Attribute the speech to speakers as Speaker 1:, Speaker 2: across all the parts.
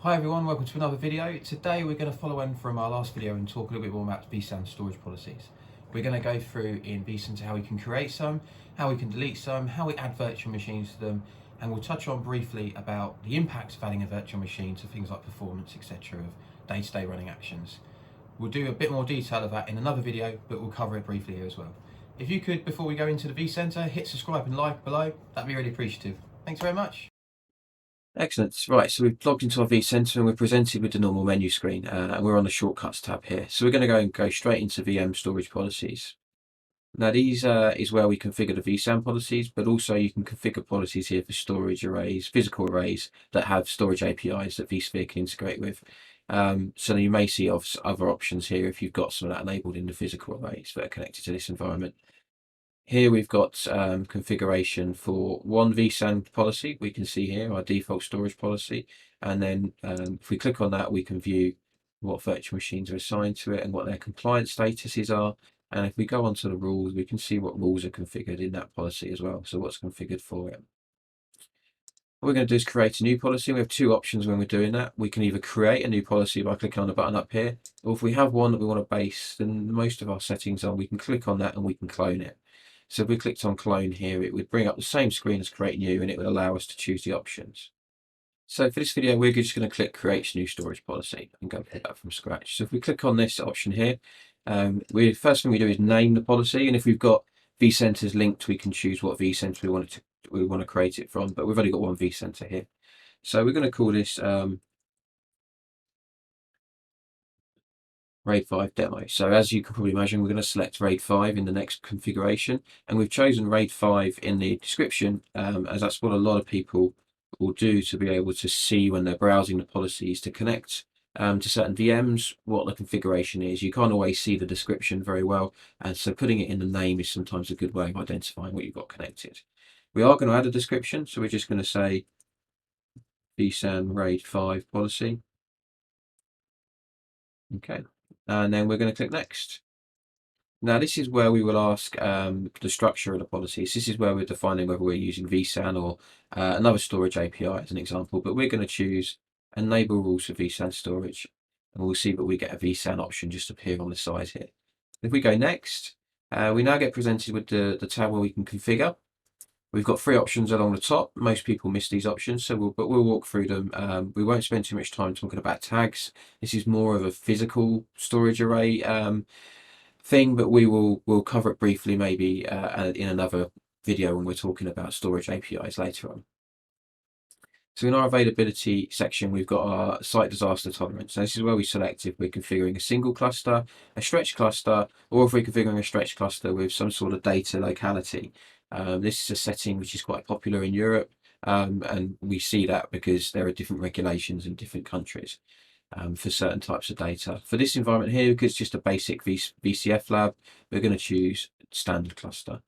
Speaker 1: Hi everyone, welcome to another video. Today we're going to follow on from our last video and talk a little bit more about vSAN storage policies. We're going to go through in vSAN to how we can create some, how we can delete some, how we add virtual machines to them, and we'll touch on briefly about the impacts of adding a virtual machine to things like performance, etc. of day-to-day running actions. We'll do a bit more detail of that in another video, but we'll cover it briefly here as well. If you could, before we go into the vCenter, hit subscribe and like below, that'd be really appreciative. Thanks very much. Excellent. Right, so we've logged into our vCenter and we're presented with the normal menu screen, and we're on the Shortcuts tab here. So we're going to go straight into VM storage policies. Now these is where we configure the vSAN policies, but also you can configure policies here for storage arrays, physical arrays that have storage APIs that vSphere can integrate with. So you may see other options here if you've got some of that enabled in the physical arrays that are connected to this environment. Here we've got configuration for one vSAN policy. We can see here our default storage policy, and then if we click on that, we can view what virtual machines are assigned to it and what their compliance statuses are. And if we go onto the rules, we can see what rules are configured in that policy as well. So what's configured for it. What we're going to do is create a new policy. We have two options when we're doing that. We can either create a new policy by clicking on the button up here, or if we have one that we want to base, then most of our settings on, we can click on that and we can clone it. So if we clicked on clone here, it would bring up the same screen as create new, and it would allow us to choose the options. So for this video, we're just going to click create new storage policy and go put that from scratch. So if we click on this option here, first thing we do is name the policy, and if we've got vCenters linked, we can choose what vCenter we want to create it from, but we've only got one vCenter here. So we're going to call this RAID 5 demo. So as you can probably imagine, we're going to select RAID 5 in the next configuration, and we've chosen RAID 5 in the description as that's what a lot of people will do to be able to see when they're browsing the policies to connect to certain VMs what the configuration is. You can't always see the description very well, and so putting it in the name is sometimes a good way of identifying what you've got connected. We are going to add a description, so we're just going to say vSAN RAID 5 policy. Okay. And then we're going to click next. Now this is where we will ask the structure of the policies. This is where we're defining whether we're using vSAN or another storage API as an example, but we're going to choose enable rules for vSAN storage, and we'll see that we get a vSAN option just appear on the side here. If we go next, we now get presented with the tab where we can configure. We've got three options along the top. Most people miss these options, so we'll walk through them. We won't spend too much time talking about tags. This is more of a physical storage array thing, but we'll cover it briefly maybe in another video when we're talking about storage APIs later on. So in our availability section, we've got our site disaster tolerance. So this is where we select if we're configuring a single cluster, a stretched cluster, or if we're configuring a stretched cluster with some sort of data locality. This is a setting which is quite popular in Europe, and we see that because there are different regulations in different countries for certain types of data. For this environment here, because it's just a basic VCF lab, we're going to choose standard cluster.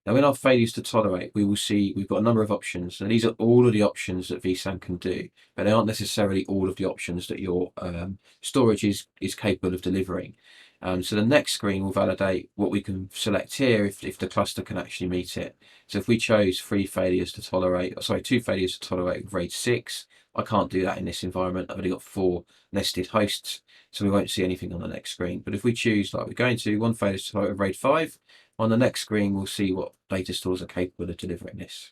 Speaker 1: Now in our failures to tolerate, we will see we've got a number of options, and these are all of the options that vSAN can do, but they aren't necessarily all of the options that your storage is capable of delivering. So the next screen will validate what we can select here if the cluster can actually meet it. So if we chose two failures to tolerate with RAID 6, I can't do that in this environment. I've only got 4 nested hosts, so we won't see anything on the next screen. But if we choose, like we're going to, one failure to tolerate with RAID 5, on the next screen we'll see what data stores are capable of delivering this.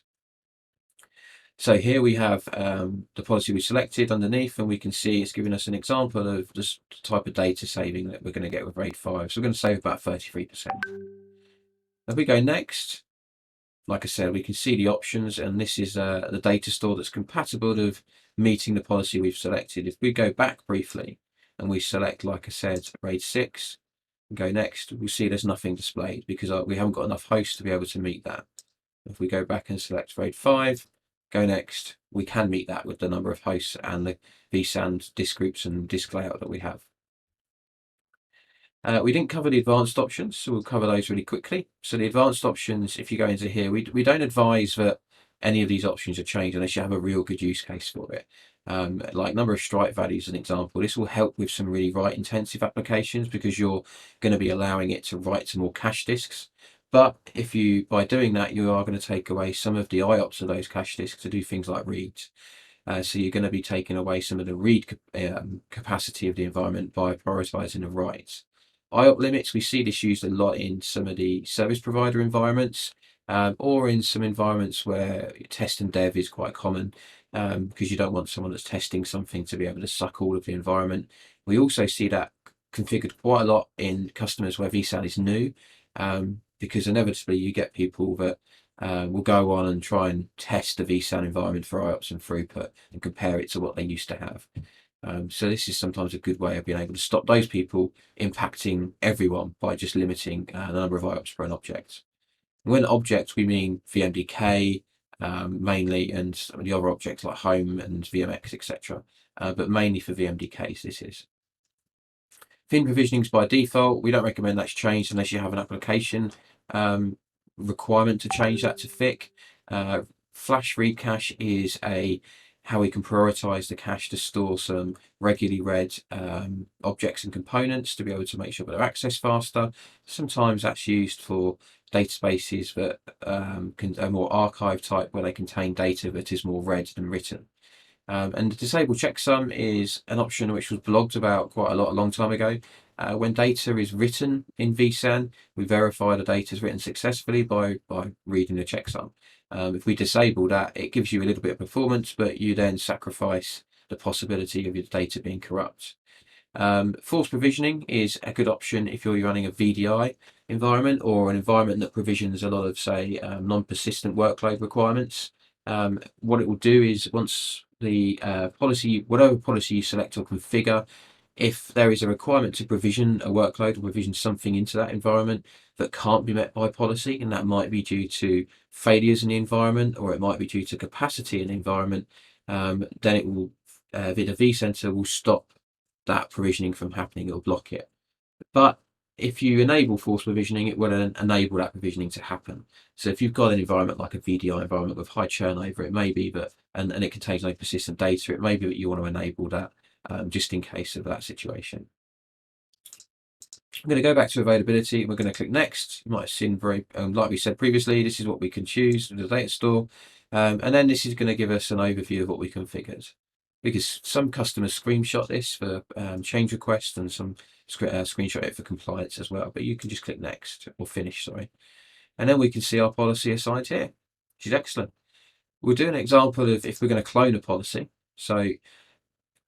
Speaker 1: So here we have the policy we selected underneath, and we can see it's giving us an example of the type of data saving that we're going to get with RAID 5. So we're going to save about 33%. If we go next, like I said, we can see the options, and this is the data store that's compatible with meeting the policy we've selected. If we go back briefly and we select, like I said, RAID 6, and go next, we'll see there's nothing displayed because we haven't got enough hosts to be able to meet that. If we go back and select RAID 5, go next, we can meet that with the number of hosts and the vSAN disk groups and disk layout that we have. We didn't cover the advanced options, so we'll cover those really quickly. So the advanced options, if you go into here, we don't advise that any of these options are changed unless you have a real good use case for it. Like number of strike values, as an example, this will help with some really write intensive applications because you're going to be allowing it to write to more cache disks. But if you, by doing that, you are going to take away some of the IOPS of those cache disks to do things like reads. So you're going to be taking away some of the read capacity of the environment by prioritizing the writes. IOP limits, we see this used a lot in some of the service provider environments, or in some environments where test and dev is quite common, because you don't want someone that's testing something to be able to suck all of the environment. We also see that configured quite a lot in customers where vSAN is new, because inevitably you get people that will go on and try and test the vSAN environment for IOPS and throughput and compare it to what they used to have. So this is sometimes a good way of being able to stop those people impacting everyone by just limiting the number of IOPS per an object. When objects, we mean VMDK mainly, and some of the other objects like home and VMX, etc. But mainly for VMDKs, this is. Thin provisionings by default, we don't recommend that's changed unless you have an application requirement to change that to thick. Flash read cache is how we can prioritize the cache to store some regularly read objects and components to be able to make sure that they're accessed faster. Sometimes that's used for databases that are more archive type, where they contain data that is more read than written. And the disable checksum is an option which was blogged about quite a lot a long time ago. When data is written in vSAN, we verify the data is written successfully by reading the checksum. If we disable that, it gives you a little bit of performance, but you then sacrifice the possibility of your data being corrupt. Force provisioning is a good option if you're running a VDI environment or an environment that provisions a lot of, say, non-persistent workload requirements. What it will do is, once the policy, whatever policy you select or configure, if there is a requirement to provision a workload or provision something into that environment that can't be met by policy, and that might be due to failures in the environment, or it might be due to capacity in the environment, then it will, the vCenter will stop that provisioning from happening. It will block it. But if you enable force provisioning, it will enable that provisioning to happen. So if you've got an environment like a VDI environment with high churn over, it may be that, and it contains no persistent data, it may be that you want to enable that just in case of that situation. I'm going to go back to availability. We're going to click next. You might have seen like we said previously, this is what we can choose with the data store. And then this is going to give us an overview of what we configured. Because some customers screenshot this for change requests, and some screenshot it for compliance as well. But you can just click next, or finish, sorry. And then we can see our policy assigned here, which is excellent. We'll do an example of if we're going to clone a policy. So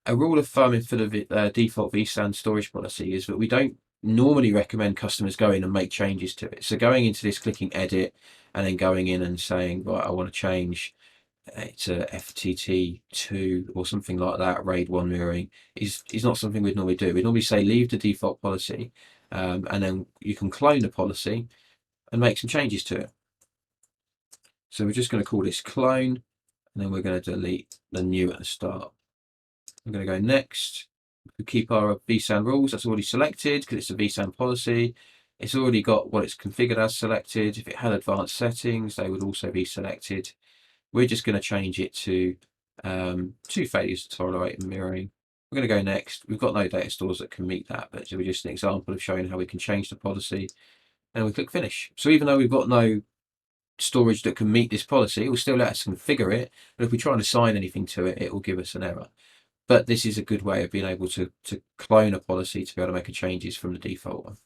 Speaker 1: a rule of thumb for the default vSAN storage policy is that we don't normally recommend customers go in and make changes to it. So going into this, clicking edit, and then going in and saying, right, I want to change to FTT2 or something like that, RAID 1 mirroring, is not something we'd normally do. We'd normally say leave the default policy, and then you can clone the policy and make some changes to it. So we're just going to call this clone, and then we're going to delete the new at the start. I'm going to go next. We keep our vSAN rules. That's already selected because it's a vSAN policy. It's already got what it's configured as selected. If it had advanced settings, they would also be selected. We're just going to change it to two failures to tolerate and mirroring. We're going to go next. We've got no data stores that can meet that, but we're just an example of showing how we can change the policy. And we click finish. So even though we've got no storage that can meet this policy, it will still let us configure it. But if we try and assign anything to it, it will give us an error. But this is a good way of being able to clone a policy to be able to make a changes from the default one.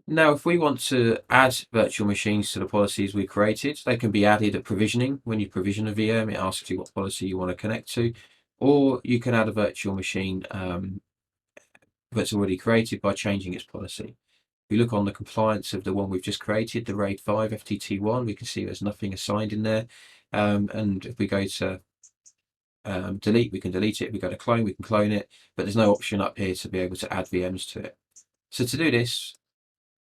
Speaker 1: Now, if we want to add virtual machines to the policies we created, they can be added at provisioning. When you provision a VM, it asks you what policy you want to connect to, or you can add a virtual machine that's already created by changing its policy. If we look on the compliance of the one we've just created, the RAID 5 FTT1, we can see there's nothing assigned in there. And if we go to delete, we can delete it. If we go to clone, we can clone it, but there's no option up here to be able to add VMs to it. So to do this,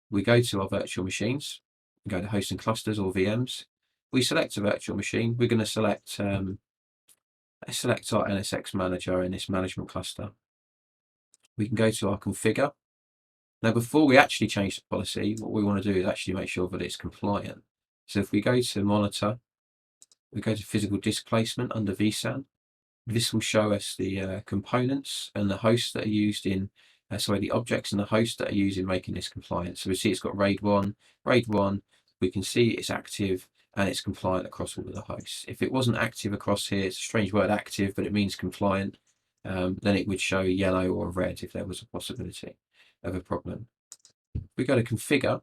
Speaker 1: we go to our virtual machines, we go to host and clusters or VMs. We select a virtual machine. We're going to select select our NSX manager in this management cluster. We can go to our configure. Now, before we actually change the policy, what we want to do is actually make sure that it's compliant. So if we go to monitor, we go to physical displacement under vSAN. This will show us the components and the hosts that are used in, the objects and the hosts that are used in making this compliant. So we see it's got RAID 1. We can see it's active, and it's compliant across all of the hosts. If it wasn't active across here, it's a strange word, active, but it means compliant, then it would show yellow or red if there was a possibility of a problem. If we go to configure,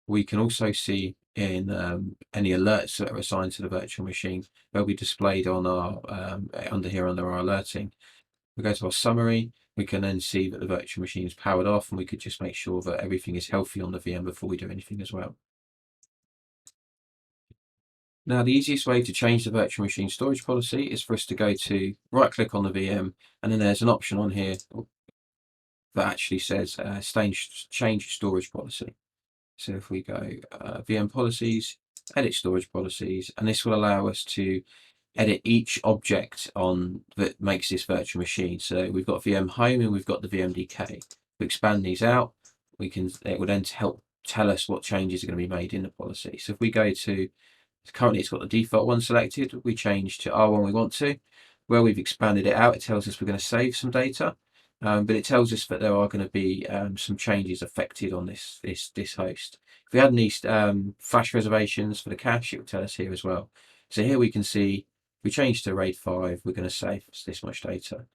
Speaker 1: we can also see in any alerts that are assigned to the virtual machine, they'll be displayed on our under here under our alerting. We go to our summary, we can then see that the virtual machine is powered off, and we could just make sure that everything is healthy on the VM before we do anything as well. Now, the easiest way to change the virtual machine storage policy is for us to go to right click on the VM, and then there's an option on here that actually says change storage policy. So if we go VM policies, edit storage policies, and this will allow us to edit each object on that makes this virtual machine. So we've got VM home and we've got the VMDK. If we expand these out, it will then help tell us what changes are going to be made in the policy. So if we go to, currently it's got the default one selected, we change to R1 we want to. Where we've expanded it out, it tells us we're going to save some data, but it tells us that there are going to be some changes affected on this host. If we had any flash reservations for the cache, it would tell us here as well. So here we can see, if we change to RAID 5, we're going to save this much data.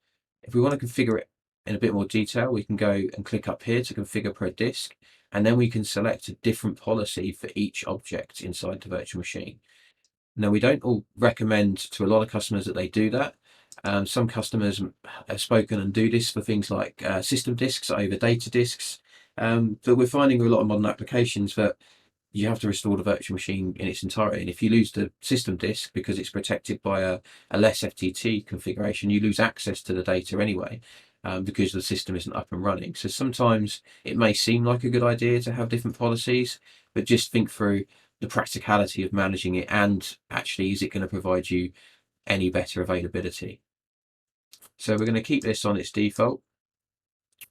Speaker 1: If we want to configure it in a bit more detail, we can go and click up here to configure per disk, and then we can select a different policy for each object inside the virtual machine. Now, we don't all recommend to a lot of customers that they do that. Some customers have spoken and do this for things like system disks over data disks, but we're finding with a lot of modern applications that you have to restore the virtual machine in its entirety. And if you lose the system disk because it's protected by a less FTT configuration, you lose access to the data anyway, because the system isn't up and running. So sometimes it may seem like a good idea to have different policies, but just think through the practicality of managing it, and actually, is it going to provide you any better availability? So we're going to keep this on its default.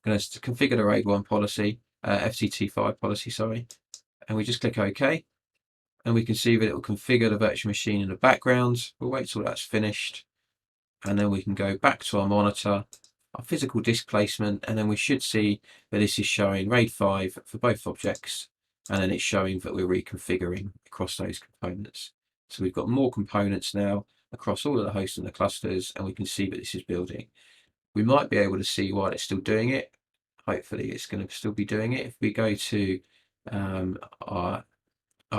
Speaker 1: I'm going to configure the RAID 1 policy, FTT5 policy, sorry, and we just click OK, and we can see that it will configure the virtual machine in the background. We'll wait till that's finished, and then we can go back to our monitor, our physical disk placement, and then we should see that this is showing RAID 5 for both objects, and then it's showing that we're reconfiguring across those components. So we've got more components now across all of the hosts and the clusters, and we can see that this is building. We might be able to see while it's still doing it. Hopefully it's going to still be doing it. If we go to our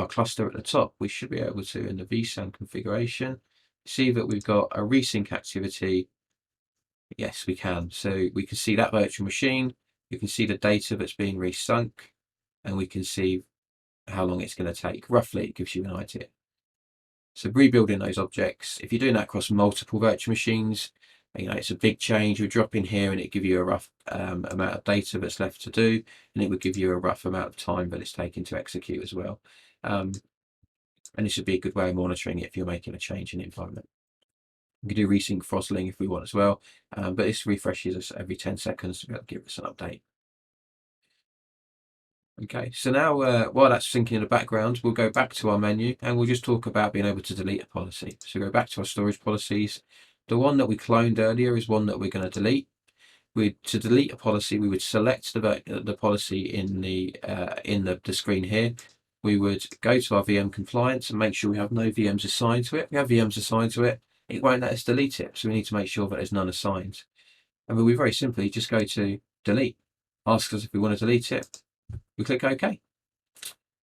Speaker 1: cluster at the top, we should be able to, in the vSAN configuration, see that we've got a resync activity. Yes, we can. So we can see that virtual machine, you can see the data that's being resunk, and we can see how long it's going to take. Roughly, it gives you an idea. So rebuilding those objects, if you're doing that across multiple virtual machines, it's a big change. You drop in here and it give you a rough amount of data that's left to do, and it would give you a rough amount of time that it's taking to execute as well. And this would be a good way of monitoring it if you're making a change in the environment. We can do resync throttling if we want as well, but this refreshes us every 10 seconds to be able to give us an update. Okay, so now while that's syncing in the background, we'll go back to our menu and we'll just talk about being able to delete a policy. So go back to our storage policies. The one that we cloned earlier is one that we're going to delete. To delete a policy, we would select the policy in the screen here. We would go to our VM compliance and make sure we have no VMs assigned to it. If we have VMs assigned to it, it won't let us delete it. So we need to make sure that there's none assigned. And we very simply just go to delete. Asks us if we want to delete it. We click OK.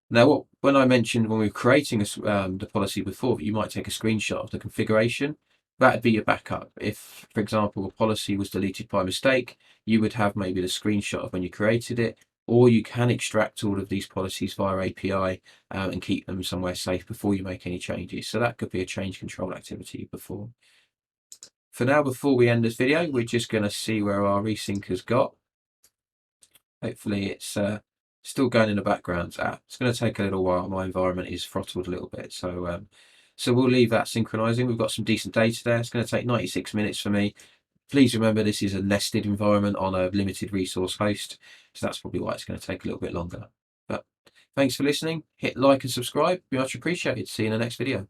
Speaker 1: Now, when I mentioned when we were creating the policy before that you might take a screenshot of the configuration, that'd be your backup. If, for example, a policy was deleted by mistake, you would have maybe the screenshot of when you created it, or you can extract all of these policies via API and keep them somewhere safe before you make any changes. So that could be a change control activity before. For now, before we end this video, we're just going to see where our resync has got. Hopefully it's still going in the background. It's going to take a little while. My environment is throttled a little bit. So we'll leave that synchronizing. We've got some decent data there. It's going to take 96 minutes for me. Please remember this is a nested environment on a limited resource host. So that's probably why it's going to take a little bit longer. But thanks for listening. Hit like and subscribe. Be much appreciated. See you in the next video.